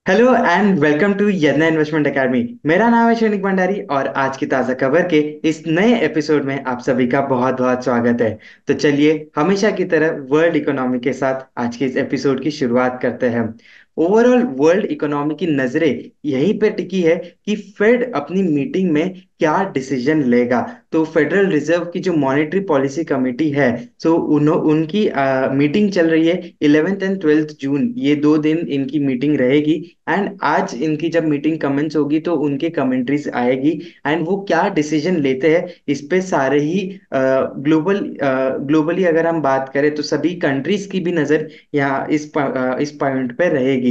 Hello and welcome to Yadnya investment academy. मेरा नाम है शैनिक भंडारी और आज की ताज़ा खबर के इस नए एपिसोड में आप सभी का बहुत बहुत स्वागत है। तो चलिए हमेशा की तरह वर्ल्ड इकोनॉमी के साथ आज के इस एपिसोड की शुरुआत करते हैं। ओवरऑल वर्ल्ड इकोनॉमी की नजरें यहीं पे टिकी है कि फेड अपनी मीटिंग में क्या डिसीजन लेगा। तो फेडरल रिजर्व की जो मॉनेटरी पॉलिसी कमेटी है, सो उनकी मीटिंग चल रही है 11th एंड 12th जून, ये 2 दिन इनकी मीटिंग रहेगी। एंड आज इनकी जब मीटिंग कमेंस होगी तो उनके कमेंट्रीज आएगी एंड वो क्या डिसीजन लेते हैं इस पे सारे ही ग्लोबली अगर हम बात करें तो सभी कंट्रीज की भी नजर यहाँ इस पॉइंट पे रहेगी।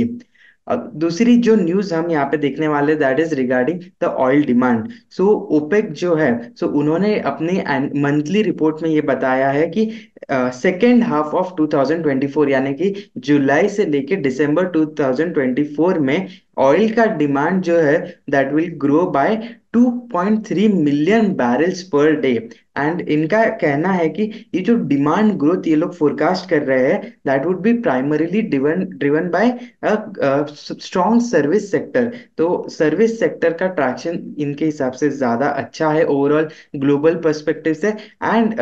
अब दूसरी जो न्यूज हम यहाँ पे देखने वाले that is regarding the oil demand. So OPEC जो है, सो उन्होंने अपने मंथली रिपोर्ट में ये बताया है कि सेकेंड हाफ ऑफ 2024 यानी कि जुलाई से लेके दिसंबर 2024 में ऑयल का डिमांड जो है that will grow by 2.3 million barrels per day. And इनका कहना है कि ये जो डिमांड ग्रोथ ये लोग फोरकास्ट कर रहे हैं that would be primarily driven driven by strong service sector. तो सर्विस सेक्टर का ट्रैक्शन इनके हिसाब से ज्यादा अच्छा है ओवरऑल ग्लोबल पर्सपेक्टिव से। एंड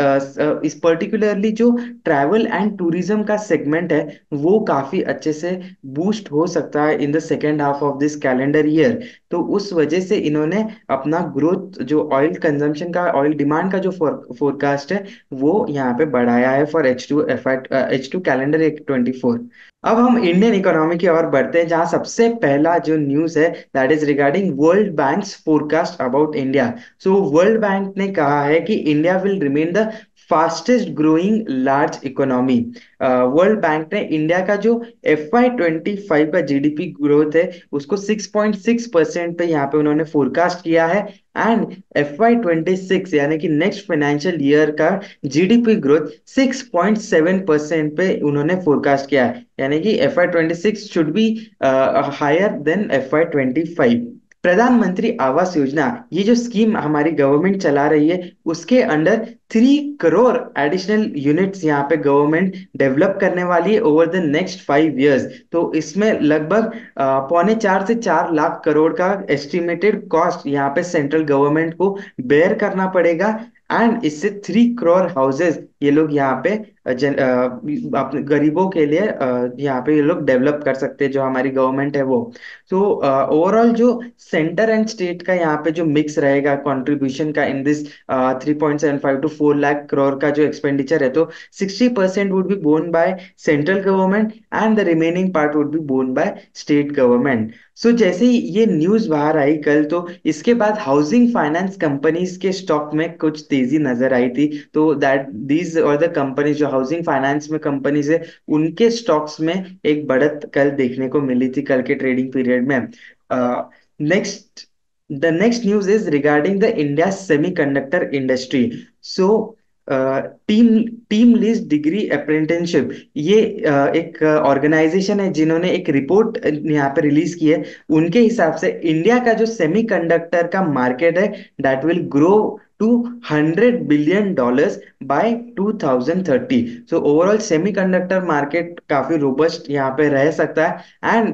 इस पर्टिकुलरली जो ट्रैवल एंड टूरिज्म का सेगमेंट है वो काफी अच्छे से बूस्ट हो सकता है in the second half of this calendar year. तो उस वजह से इन्होंने अपना ग्रोथ जो ऑयल कंजम्पशन का ऑयल डिमांड का जो फोरकास्ट है वो यहाँ पे बढ़ाया है फॉर H2 कैलेंडर 24। अब हम इंडियन इकोनॉमी की ओर बढ़ते हैं जहां सबसे पहला जो न्यूज है that is regarding world banks forecast about India. So world bank ने कहा है कि India will remain the fastest growing large economy. World bank ने इंडिया का जो FY25 का जीडीपी ग्रोथ है उसको 6.6% पे यहाँ पे उन्होंने फोरकास्ट किया है। एंड FY26 यानी कि नेक्स्ट फाइनेंशियल ईयर का जीडीपी ग्रोथ 6.7% पे उन्होंने फोरकास्ट किया है, यानी कि FY26 should be higher than FY25। प्रधानमंत्री आवास योजना ये जो स्कीम हमारी गवर्नमेंट चला रही है उसके अंडर 3 करोड़ एडिशनल यूनिट्स यहाँ पे गवर्नमेंट डेवलप करने वाली है ओवर द नेक्स्ट 5 इयर्स। तो इसमें लगभग 3.25 से 4 लाख करोड़ का एस्टिमेटेड कॉस्ट यहाँ पे सेंट्रल गवर्नमेंट को बेयर करना पड़ेगा। एंड इससे 3 करोड़ हाउसेस ये लोग यहाँ पे अपने गरीबों के लिए यहाँ पे ये लोग डेवलप कर सकते हैं जो हमारी गवर्नमेंट है वो। तो ओवरऑल जो सेंटर एंड स्टेट का यहाँ पे जो मिक्स रहेगा कंट्रीब्यूशन का in this 3.75 to 4 lakh crore का जो एक्सपेंडिचर है, तो 60% would be borne by central government and the remaining part would be borne by state government. So जैसे ही ये न्यूज बाहर आई कल, तो इसके बाद हाउसिंग फाइनेंस कंपनीज के स्टॉक में कुछ तेजी नजर आई थी। तो दैट दीज और द कंपनीज जो हाउसिंग फाइनेंस में कंपनीज है उनके स्टॉक्स में एक बढ़त कल देखने को मिली थी कल के ट्रेडिंग पीरियड में। Next the next news is regarding the India semiconductor industry. So team team lease degree apprenticeship ये एक ऑर्गेनाइजेशन है जिन्होंने एक रिपोर्ट यहाँ पे रिलीज की है। उनके हिसाब से इंडिया का जो सेमीकंडक्टर का मार्केट है that will grow to $100 billion by 2030। So overall semiconductor market काफी रोबस्ट यहाँ पे रह सकता है। एंड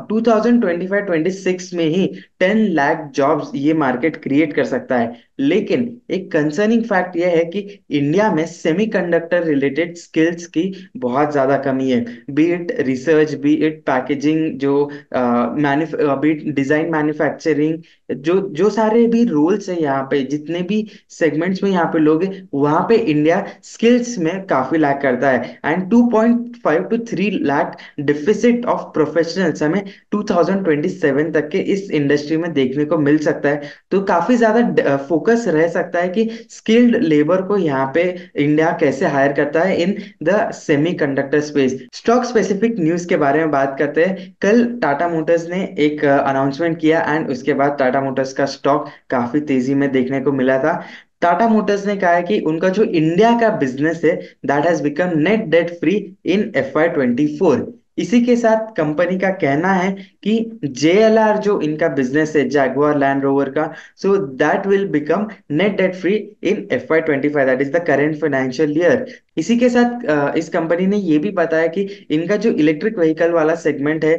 2025-26 में ही 10 लाख जॉब्स ये मार्केट क्रिएट कर सकता है। लेकिन एक कंसर्निंग फैक्ट ये है कि इंडिया में सेमीकंडक्टर रिलेटेड स्किल्स की बहुत ज्यादा कमी है। B it research, B it packaging, जो बी इट डिजाइन मैन्युफैक्चरिंग, जो जो सारे भी रोल्स है यहाँ पे जितने भी सेगमेंट्स में यहाँ पे लोग हैं वहां पे इंडिया स्किल्स में काफी लैक करता है। And 2.5 to 3 lakh deficit of professionals हमें 2027 तक के इस इंडस्ट्री में देखने को मिल सकता है। तो काफी ज्यादा फोकस रह सकता है कि स्किल्ड लेबर को यहाँ पे इंडिया कैसे हायर करता है in the semiconductor space. Stock specific news के बारे में बात करते हैं। कल टाटा मोटर्स ने एक अनाउंसमेंट किया एंड उसके बाद टाटा मोटर्स का स्टॉक काफी तेजी में देखने को मिला था। टाटा मोटर्स ने कहा है कि उनका जो इंडिया का बिजनेस है that has become net debt free in FY24। इसी के साथ कंपनी का कहना है कि JLR जो इनका बिजनेस है, जैगुआर लैंड रोवर का, so that will become net debt free in FY 25, that is the current financial year. इसी के साथ इस कंपनी ने ये भी बताया कि इनका जो इलेक्ट्रिक व्हीकल वाला सेगमेंट है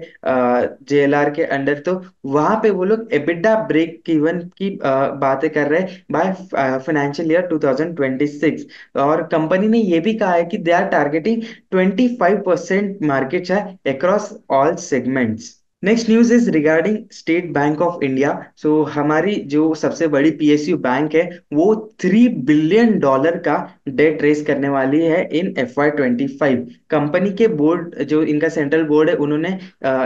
JLR के अंडर, तो वहां पे वो लोग एबिटा ब्रेक इवन की बातें कर रहे हैं बाय फाइनेंशियल ईयर 2026। और कंपनी ने ये भी कहा है कि they are targeting 25% market share across all segments. Next news is regarding State Bank of India. So हमारी जो सबसे बड़ी PSU बैंक है, वो $3 बिलियन का डेट रेस करने वाली है इन FY 25। कंपनी के बोर्ड, जो इनका सेंट्रल बोर्ड है, उन्होंने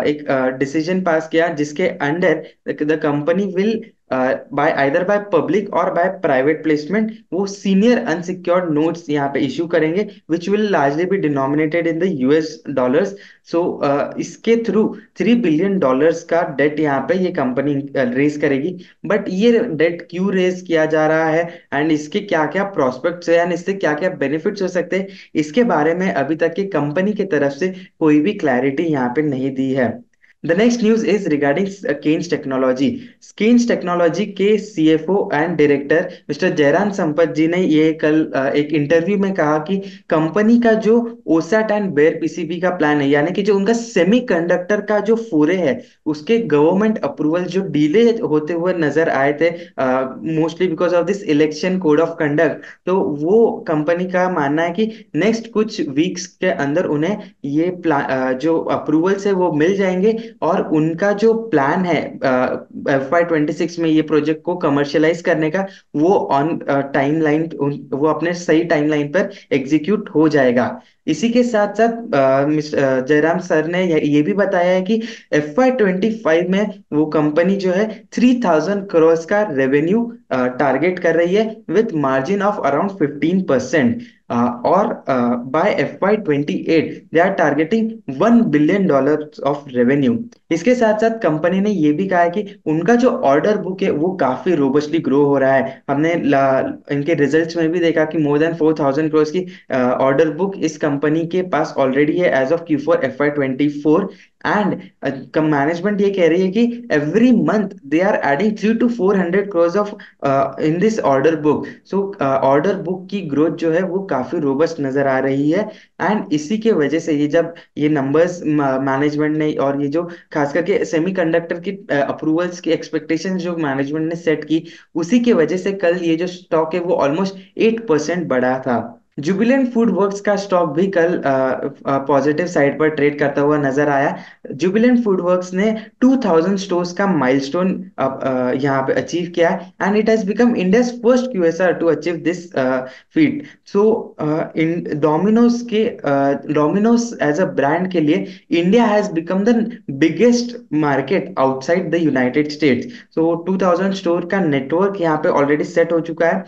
एक डिसीजन पास किया जिसके under the company will buy either by public और बाय प्राइवेट प्लेसमेंट वो सीनियर अनसिक्योर्ड नोट्स यहाँ पे इशू करेंगे, which will largely be denominated in the US dollars. So इसके थ्रू $3 बिलियन का डेट यहाँ पे ये कंपनी रेज करेगी। बट ये डेट क्यों रेज किया जा रहा है एंड इसके क्या क्या प्रोस्पेक्ट्स है एंड इससे क्या क्या बेनिफिट्स हो सकते हैं, इसके बारे में अभी तक की कंपनी की तरफ से कोई भी क्लैरिटी यहाँ पे नहीं दी है। The next news is regarding Kaynes technology. Kaynes technology के CFO and director mister Jayaram Sampath ji ने ये कल एक इंटरव्यू में कहा कि कंपनी का जो ओसैट एंड बेयर PCB का प्लान है, यानी कि जो उनका सेमीकंडक्टर का जो फोरे है, उसके गवर्नमेंट अप्रूवल जो डिले होते हुए नजर आए थे, mostly because of this election code of conduct, तो वो कंपनी का मानना है कि नेक्स्ट कुछ वीक्स के अंदर उन्हें ये प्लान जो अप्रूवल्स है वो मिल जाएंगे और उनका जो प्लान है FY 26 में ये प्रोजेक्ट को कमर्शियलाइज करने का, वो ऑन टाइमलाइन, वो अपने सही टाइमलाइन पर एग्जीक्यूट हो जाएगा। इसी के साथ साथ मिस्टर जयराम सर ने ये भी बताया है कि FY 25 में वो कंपनी जो है 3,000 करोड़ का रेवेन्यू टारगेट कर रही है विथ मार्जिन ऑफ अराउंड 15%। और by FY 28 they are targeting $1 billion of revenue. इसके साथ साथ कंपनी ने ये भी कहा है कि उनका जो ऑर्डर बुक है वो काफी रोबस्टली ग्रो हो रहा है। हमने इनके रिजल्ट्स में भी देखा कि मोर देन 4,000 करोड़ की ऑर्डर बुक इस कंपनी के पास ऑलरेडी है as of Q4 FY 24। And management ये कह रही है कि every month they are adding 300 to 400 crore of in this order book. So order book की ग्रोथ जो है वो काफी रोबस्ट नजर आ रही है। एंड इसी के वजह से ये जब ये नंबर्स मैनेजमेंट ने, और ये जो खास करके सेमीकंडक्टर की अप्रूवल्स की एक्सपेक्टेशन जो मैनेजमेंट ने सेट की, उसी की वजह से कल ये जो स्टॉक है वो ऑलमोस्ट 8% बढ़ा था। जुबिलेंट फूड वर्क्स का स्टॉक भी कल पॉजिटिव साइड पर ट्रेड करता हुआ नजर आया। जुबिलेंट फूड वर्क्स ने 2,000 स्टोर्स का माइलस्टोन यहाँ पे अचीव किया and it has become India's first QSR to achieve this feat. So in Domino's as a brand के लिए India has become the biggest market outside the United States. So 2,000 store का network यहाँ पे already set हो चुका है।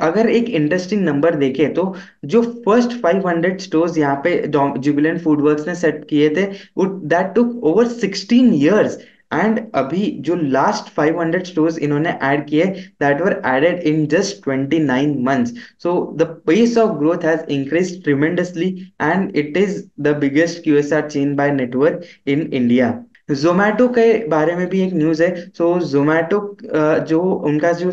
अगर एक इंटरेस्टिंग नंबर देखें तो जो फर्स्ट 500 स्टोर्स यहाँ पे जुबिलेंट फूड वर्क्स ने सेट किए थे, that took over 16 years। And अभी जो लास्ट 500 स्टोर्स इन्होंने ऐड किए, that were added in just 29 months। So the pace of growth has increase tremendously and it is the biggest QSR chain by network in India. Zomato के बारे में भी एक news है। सो जोमैटो जो उनका जो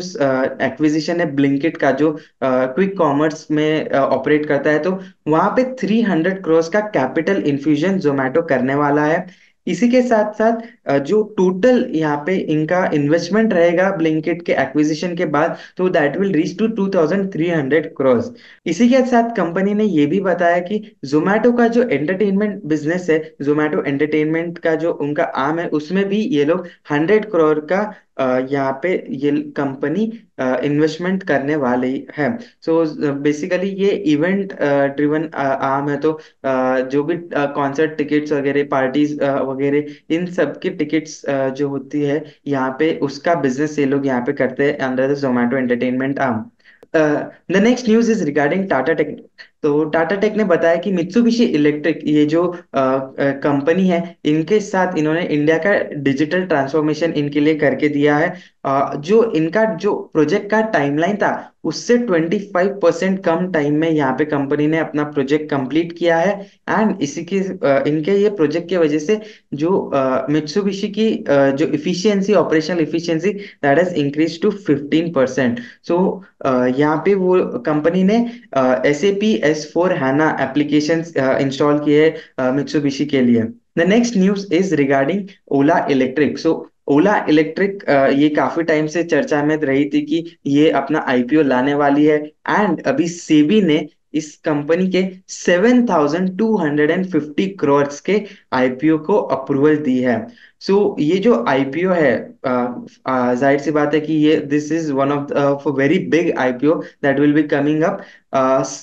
एक्विजिशन है ब्लिंकिट का, जो क्विक कॉमर्स में ऑपरेट करता है, तो वहां पे 300 करोड़ का कैपिटल इन्फ्यूजन जोमैटो करने वाला है। इसी के साथ साथ जो टोटल यहाँ पे इनका इन्वेस्टमेंट रहेगा ब्लिंकिट के एक्विजिशन के बाद, तो that will reach to 2,300 crore. इसी के साथ कंपनी ने ये भी बताया कि जोमेटो का जो एंटरटेनमेंट बिजनेस है, जोमेटो एंटरटेनमेंट का जो उनका आर्म है, उसमें भी ये लोग 100 करोड़ का यहाँ पे ये कंपनी इन्वेस्टमेंट करने वाली है। सो बेसिकली ये इवेंट ड्रिवन आर्म है, तो जो भी कॉन्सर्ट टिकट्स वगैरह, पार्टीज वगैरह, इन सब की टिकट्स जो होती है यहाँ पे, उसका बिजनेस ये लोग यहाँ पे करते हैं under the Zomato entertainment arm. The next news is regarding Tata Tech. तो टाटा टेक ने बताया कि मित्सुबिशी इलेक्ट्रिक, ये जो कंपनी है, इनके साथ इन्होंने इंडिया का डिजिटल ट्रांसफॉर्मेशन इनके लिए करके दिया है। जो इनका जो प्रोजेक्ट का टाइमलाइन था उससे 25% कम टाइम में यहाँ पे कंपनी ने अपना प्रोजेक्ट कंप्लीट किया है। एंड इसी के इनके ये प्रोजेक्ट की वजह से जो मित्सुबिशी की जो efficiency, operational efficiency, that is increase to 15%। So यहाँ पे वो कंपनी ने SAP S/4 HANA application install किए मित्सुबिशी के लिए। The next news is regarding Ola Electric. So Ola Electric ये काफी टाइम से चर्चा में रही थी कि ये अपना IPO लाने वाली है। एंड अभी सेबी ने इस कंपनी के 7,250 करोड़ के IPO को अप्रूवल दी है। सो ये जो IPO है, जाहिर सी बात है कि ये this is one of very big IPO that will be coming up.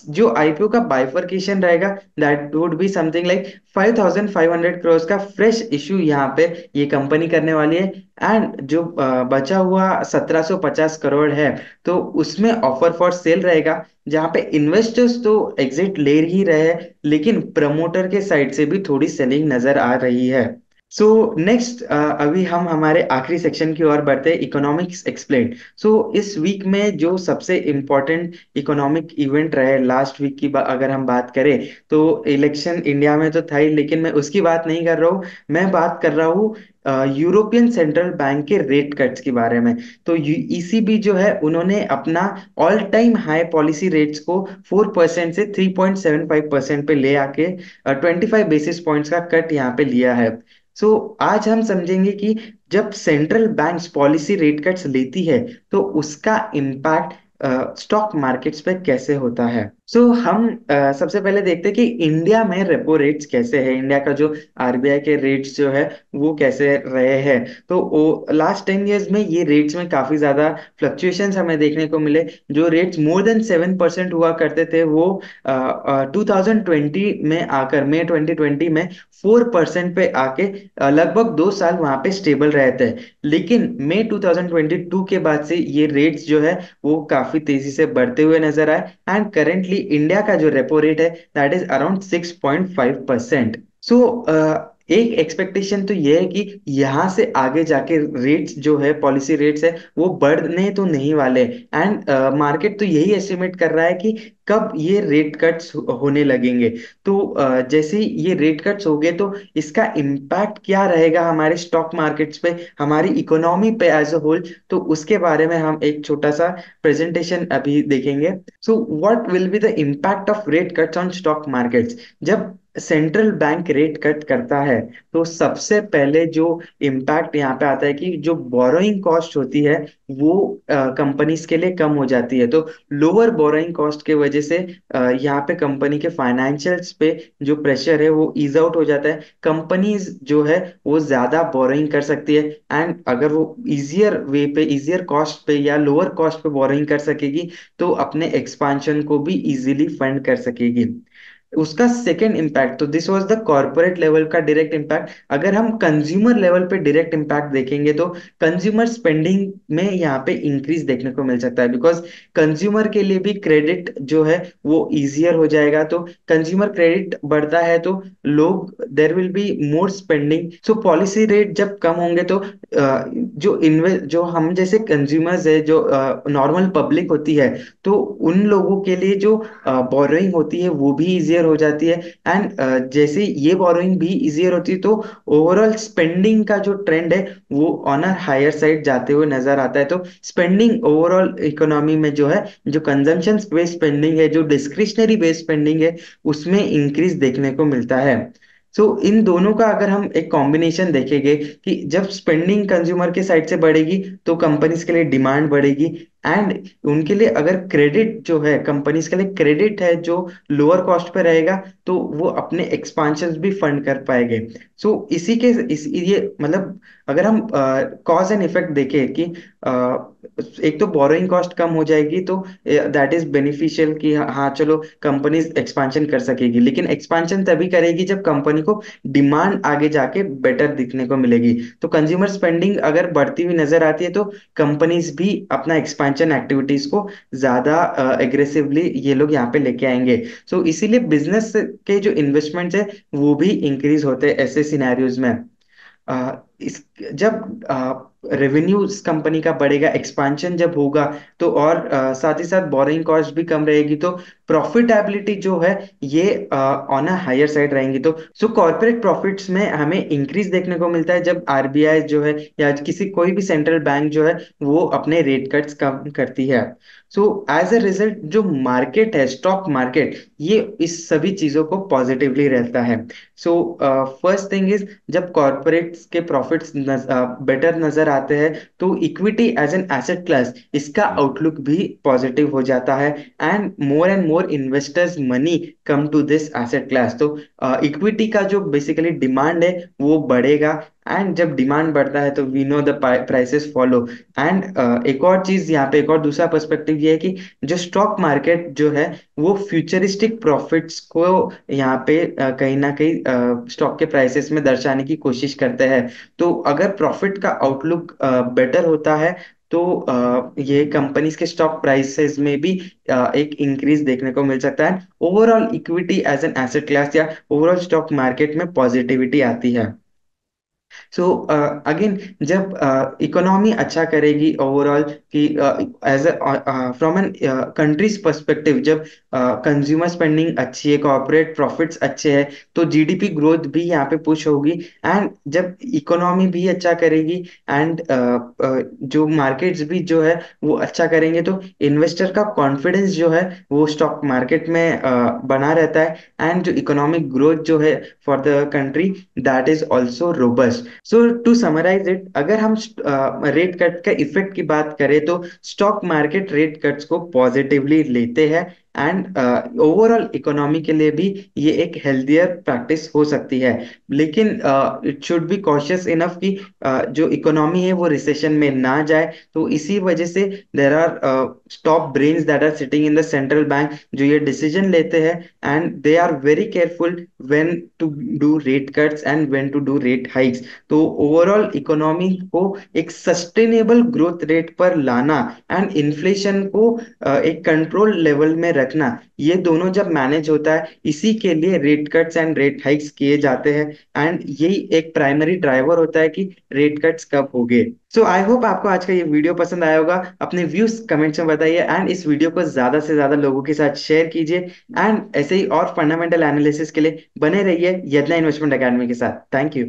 जो IPO का बाइफरकेशन रहेगा, that would be something like 5,500 crore का फ्रेश इशू यहाँ पे ये कंपनी करने वाली है। एंड जो बचा हुआ 1,750 करोड़ है, तो उसमें ऑफर फॉर सेल रहेगा, जहाँ पे इन्वेस्टर्स तो एग्जिट ले ही रहे हैं, लेकिन प्रमोटर के साइड से भी थोड़ी सेलिंग नजर आ रही है। सो नेक्स्ट, अभी हम हमारे आखिरी सेक्शन की ओर बढ़ते हैं, इकोनॉमिक्स एक्सप्लेन। सो इस वीक में जो सबसे इम्पोर्टेंट इकोनॉमिक इवेंट रहे लास्ट वीक की अगर हम बात करें, तो इलेक्शन इंडिया में तो था ही, लेकिन मैं उसकी बात नहीं कर रहा हूँ। मैं बात कर रहा हूँ यूरोपियन सेंट्रल बैंक के रेट कट्स के बारे में। तो ECB जो है, उन्होंने अपना all time high policy rates को 4% से 3.75% पे ले आके 25 बेसिस पॉइंट्स का कट यहाँ पे लिया है। सो आज हम समझेंगे कि जब central banks policy rate cuts लेती है, तो उसका इम्पैक्ट स्टॉक मार्केट्स पे कैसे होता है। सो हम सबसे पहले देखते हैं कि इंडिया में रेपो रेट्स कैसे है, इंडिया का जो RBI के रेट्स जो है वो कैसे रहे हैं। तो वो लास्ट 10 इयर्स में ये रेट्स में काफी ज्यादा फ्लक्चुएशंस हमें देखने को मिले। जो रेट्स मोर देन 7% हुआ करते थे, वो 2020 में आकर, मई 2020 में 4% पे आके लगभग 2 साल वहां पे स्टेबल रहते हैं। लेकिन मई 2022 के बाद से ये रेट्स जो है वो काफी तेजी से बढ़ते हुए नजर आए। एंड करेंटली इंडिया का जो रेपो रेट है, दैट इज अराउंड 6.5%। सो एक एक्सपेक्टेशन तो ये है कि यहाँ से आगे जाके रेट्स जो है, पॉलिसी रेट्स है, वो बढ़ने तो नहीं वाले। एंड मार्केट तो यही एस्टिमेट कर रहा है कि कब ये रेट कट्स होने लगेंगे। तो जैसे ही ये रेट कट्स हो गए, तो इसका इम्पैक्ट क्या रहेगा हमारे स्टॉक मार्केट्स पे, हमारी इकोनॉमी पे एज अ होल, तो उसके बारे में हम एक छोटा सा प्रेजेंटेशन अभी देखेंगे। So what will be the impact of rate cuts on stock markets. जब सेंट्रल बैंक रेट कट करता है, तो सबसे पहले जो इम्पैक्ट यहाँ पे आता है कि जो बोरोइंग कॉस्ट होती है, वो कंपनीज के लिए कम हो जाती है। तो लोअर बोरोइंग कॉस्ट के वजह से यहाँ पे कंपनी के फाइनेंशियल्स पे जो प्रेशर है वो ईज आउट हो जाता है। कंपनीज जो है वो ज्यादा बोरोइंग कर सकती है। एंड अगर वो इजियर वे पे, इजियर कॉस्ट पे या लोअर कॉस्ट पे बोरोइंग कर सकेगी, तो अपने एक्सपांशन को भी इजीली फंड कर सकेगी। उसका सेकेंड इम्पैक्ट, तो this was the corporate level का डायरेक्ट इम्पैक्ट। अगर हम कंज्यूमर लेवल पे डायरेक्ट इम्पैक्ट देखेंगे, तो कंज्यूमर स्पेंडिंग में यहाँ पे इंक्रीज देखने को मिल सकता है, बिकॉज कंज्यूमर के लिए भी क्रेडिट जो है वो इजियर हो जाएगा। तो कंज्यूमर क्रेडिट बढ़ता है, तो लोग, there will be more spending. So policy rate जब कम होंगे, तो जो हम जैसे कंज्यूमर्स है, जो नॉर्मल पब्लिक होती है, तो उन लोगों के लिए जो बोरोइंग होती है वो भी इजियर हो जाती है। एंड जैसे ये बोरोइंग भी इजियर होती है, तो ओवरऑल स्पेंडिंग का जो ट्रेंड है वो ऑन अ हायर साइड जाते हुए नजर आता है। तो स्पेंडिंग ओवरऑल इकोनॉमी में जो है, जो कंजम्पशन बेस्ड स्पेंडिंग है, जो डिस्क्रिशनरी बेस्ड स्पेंडिंग है, उसमें इंक्रीज देखने को मिलता है। सो इन दोनों का अगर हम एक कॉम्बिनेशन देखेंगे कि जब स्पेंडिंग कंज्यूमर के साइड से बढ़ेगी, तो कंपनीज के लिए डिमांड बढ़ेगी। एंड उनके लिए अगर क्रेडिट जो है, कंपनीज के लिए क्रेडिट है जो लोअर कॉस्ट पे रहेगा, तो वो अपने एक्सपांशन भी फंड कर पाएंगे। सो इसी के ये मतलब, अगर हम कॉज एंड इफेक्ट देखें कि एक तो बोरोइंग कॉस्ट कम हो जाएगी, तो दैट इज बेनिफिशियल कि हाँ चलो कंपनीज एक्सपांशन कर सकेगी। लेकिन एक्सपांशन तभी करेगी जब कंपनी को डिमांड आगे जाके बेटर दिखने को मिलेगी। तो कंज्यूमर स्पेंडिंग अगर बढ़ती हुई नजर आती है, तो कंपनीज भी अपना एक्सपेंशन एक्टिविटीज को ज्यादा एग्रेसिवली ये लोग यहाँ पे लेके आएंगे। सो इसीलिए बिजनेस के जो इन्वेस्टमेंट्स है वो भी इंक्रीज होते हैं ऐसे सिनेरियोज में। इस जब रेवेन्यू इस कंपनी का बढ़ेगा, एक्सपेंशन जब होगा, तो और साथ ही साथ बोरिंग कॉस्ट भी कम रहेगी, तो प्रॉफिटेबिलिटी जो है ये ऑन अ हायर साइड रहेंगी। तो सो कॉर्पोरेट प्रॉफिट्स में हमें इंक्रीज देखने को मिलता है जब आरबीआई जो है या किसी कोई भी सेंट्रल बैंक जो है वो अपने रेट कट्स कम करती है। सो एज अ रिजल्ट जो मार्केट है, स्टॉक मार्केट, ये इस सभी चीजों को पॉजिटिवली रहता है। सो फर्स्ट थिंग इज, जब कॉर्पोरेट्स के प्रॉफिट्स बेटर नजर आते हैं, तो equity as an asset class, इसका आउटलुक भी पॉजिटिव हो जाता है, and more investors money come to this asset class. तो इक्विटी का जो बेसिकली डिमांड है वो बढ़ेगा, एंड जब डिमांड बढ़ता है तो we know the prices follow. And एक और चीज यहाँ पे, एक और दूसरा पर्सपेक्टिव ये है कि जो स्टॉक मार्केट जो है वो फ्यूचरिस्टिक प्रॉफिट्स को यहाँ पे कहीं ना कहीं स्टॉक के प्राइसेस में दर्शाने की कोशिश करते हैं। तो अगर प्रॉफिट का आउटलुक बेटर होता है, तो ये कंपनीज के स्टॉक प्राइसेस में भी एक इंक्रीज देखने को मिल सकता है। Overall equity as an asset class या ओवरऑल स्टॉक मार्केट में पॉजिटिविटी आती है। सो अगेन, जब इकोनॉमी अच्छा करेगी ओवरऑल, कि as from an countries perspective, जब कंज्यूमर स्पेंडिंग अच्छी है, कॉर्पोरेट प्रॉफिट्स अच्छे हैं, तो जीडीपी ग्रोथ भी यहाँ पे पुश होगी। एंड जब इकोनॉमी भी अच्छा करेगी, एंड जो मार्केट्स भी जो है वो अच्छा करेंगे, तो इन्वेस्टर का कॉन्फिडेंस जो है वो स्टॉक मार्केट में बना रहता है, एंड जो इकोनॉमिक ग्रोथ जो है for the country, that is also robust. So to summarize it, अगर हम रेट कट का इफेक्ट की बात करें, तो स्टॉक मार्केट रेट कट्स को पॉजिटिवली लेते हैं, एंड ओवरऑल इकोनॉमी के लिए भी ये एक हेल्थियर प्रैक्टिस हो सकती है। लेकिन it should be cautious enough कि जो इकोनॉमी है वो रिसेशन में ना जाए। तो इसी वजह से there are top brains that are sitting in the central bank, जो ये डिसीजन लेते हैं, and they are very careful when to do rate cuts and when to do rate hikes. तो ओवरऑल इकोनॉमी को एक सस्टेनेबल ग्रोथ रेट पर लाना, and inflation को एक कंट्रोल लेवल में रखना, ये दोनों जब मैनेज होता है, इसी के लिए rate cuts and rate hikes किए जाते हैं, एंड यही एक प्राइमरी ड्राइवर होता है कि रेट कट्स कब होंगे। सो आई होप आपको आज का ये वीडियो पसंद आया होगा। अपने व्यूज कमेंट्स में बताइए, एंड इस वीडियो को ज्यादा से ज्यादा लोगों के साथ शेयर कीजिए, एंड ऐसे ही और फंडामेंटल एनालिसिस के लिए बने रहिए यदना इन्वेस्टमेंट अकेडमी के साथ। Thank you.